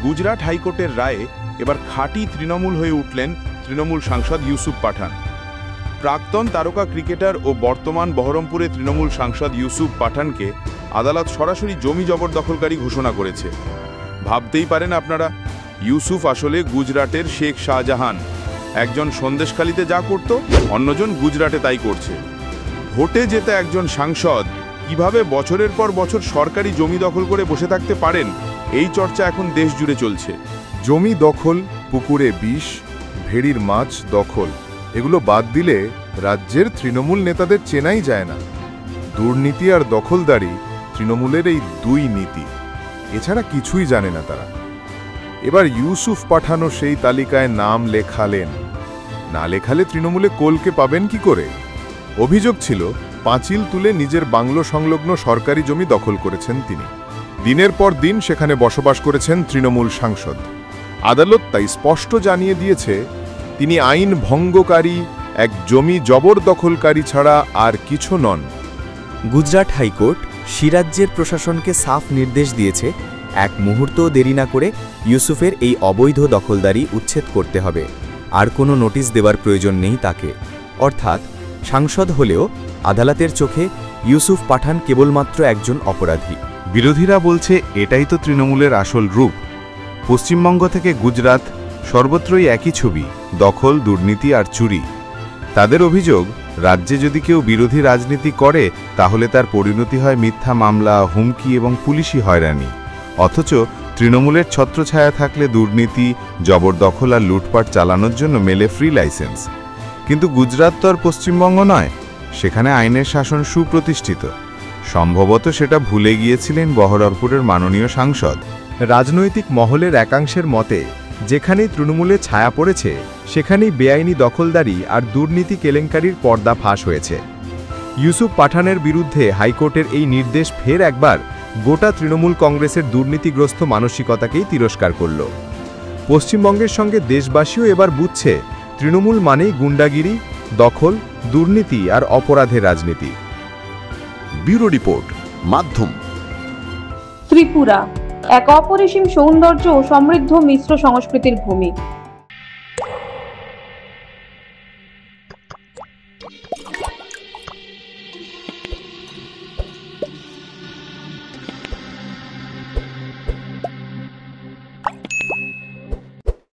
গুজরাট হাইকোর্টের রায়ে এবার খাঁটি তৃণমূল হয়ে উঠলেন তৃণমূল সাংসদ ইউসুফ পাঠান। প্রাক্তন তারকা ক্রিকেটার ও বর্তমান বহরমপুরে তৃণমূল সাংসদ ইউসুফ পাঠানকে আদালত সরাসরি জমি জবরদখলকারী ঘোষণা করেছে। ভাবতেই পারেন আপনারা, ইউসুফ আসলে গুজরাটের শেখ শাহজাহান। একজন সন্দেশখালীতে যা করত, অন্যজন গুজরাটে তাই করছে। ভোটে জেতা একজন সাংসদ কিভাবে বছরের পর বছর সরকারি জমি দখল করে বসে থাকতে পারেন, এই চর্চা এখন দেশ জুড়ে চলছে। জমি দখল, পুকুরে বিষ, ভেড়ির মাছ দখল, এগুলো বাদ দিলে রাজ্যের তৃণমূল নেতাদের চেনাই যায় না। দুর্নীতি আর দখলদারি তৃণমূলের এই দুই নীতি, এছাড়া কিছুই জানে না তারা। এবার ইউসুফ পাঠানও সেই তালিকায় নাম লেখালেন। না লেখালে তৃণমূলে কোলকে পাবেন কি করে? অভিযোগ ছিল পাঁচিল তুলে নিজের বাংলো সংলগ্ন সরকারি জমি দখল করেছেন তিনি। দিনের পর দিন সেখানে বসবাস করেছেন তৃণমূল সাংসদ। আদালত তাই স্পষ্ট জানিয়ে দিয়েছে তিনি আইন ভঙ্গকারী, এক জমি জবরদখলকারী ছাড়া আর কিছু নন। গুজরাট হাইকোর্ট সিরাজ্যের প্রশাসনকে সাফ নির্দেশ দিয়েছে, এক মুহূর্তও দেরি না করে ইউসুফের এই অবৈধ দখলদারি উচ্ছেদ করতে হবে। আর কোনো নোটিশ দেওয়ার প্রয়োজন নেই তাকে। অর্থাৎ সাংসদ হলেও আদালতের চোখে ইউসুফ পাঠান কেবলমাত্র একজন অপরাধী। বিরোধীরা বলছে এটাই তো তৃণমূলের আসল রূপ। পশ্চিমবঙ্গ থেকে গুজরাট, সর্বত্রই একই ছবি, দখল, দুর্নীতি আর চুরি। তাদের অভিযোগ, রাজ্যে যদি কেউ বিরোধী রাজনীতি করে তাহলে তার পরিণতি হয় মিথ্যা মামলা, হুমকি এবং পুলিশি হয়রানি। অথচ তৃণমূলের ছত্রছায়া থাকলে দুর্নীতি, জবরদখল আর লুটপাট চালানোর জন্য মেলে ফ্রি লাইসেন্স। কিন্তু গুজরাট তো আর পশ্চিমবঙ্গ নয়, সেখানে আইনের শাসন সুপ্রতিষ্ঠিত। সম্ভবত সেটা ভুলে গিয়েছিলেন বহরমপুরের মাননীয় সাংসদ। রাজনৈতিক মহলের একাংশের মতে, যেখানেই তৃণমূলে ছায়া পড়েছে সেখানেই বেআইনি দখলদারি আর দুর্নীতি কেলেঙ্কারির পর্দা ফাঁস হয়েছে। ইউসুফ পাঠানের বিরুদ্ধে হাইকোর্টের এই নির্দেশ ফের একবার গোটা তৃণমূল কংগ্রেসের দুর্নীতিগ্রস্ত মানসিকতাকেই তিরস্কার করল। পশ্চিমবঙ্গের সঙ্গে দেশবাসীও এবার বুঝছে তৃণমূল মানেই গুন্ডাগিরি, দখল, দুর্নীতি আর অপরাধের রাজনীতি। ব্যুরো রিপোর্ট, মাধ্যম। ত্রিপুরা এক অপরিসীম সৌন্দর্য ও সমৃদ্ধ মিশ্র সংস্কৃতির ভূমি।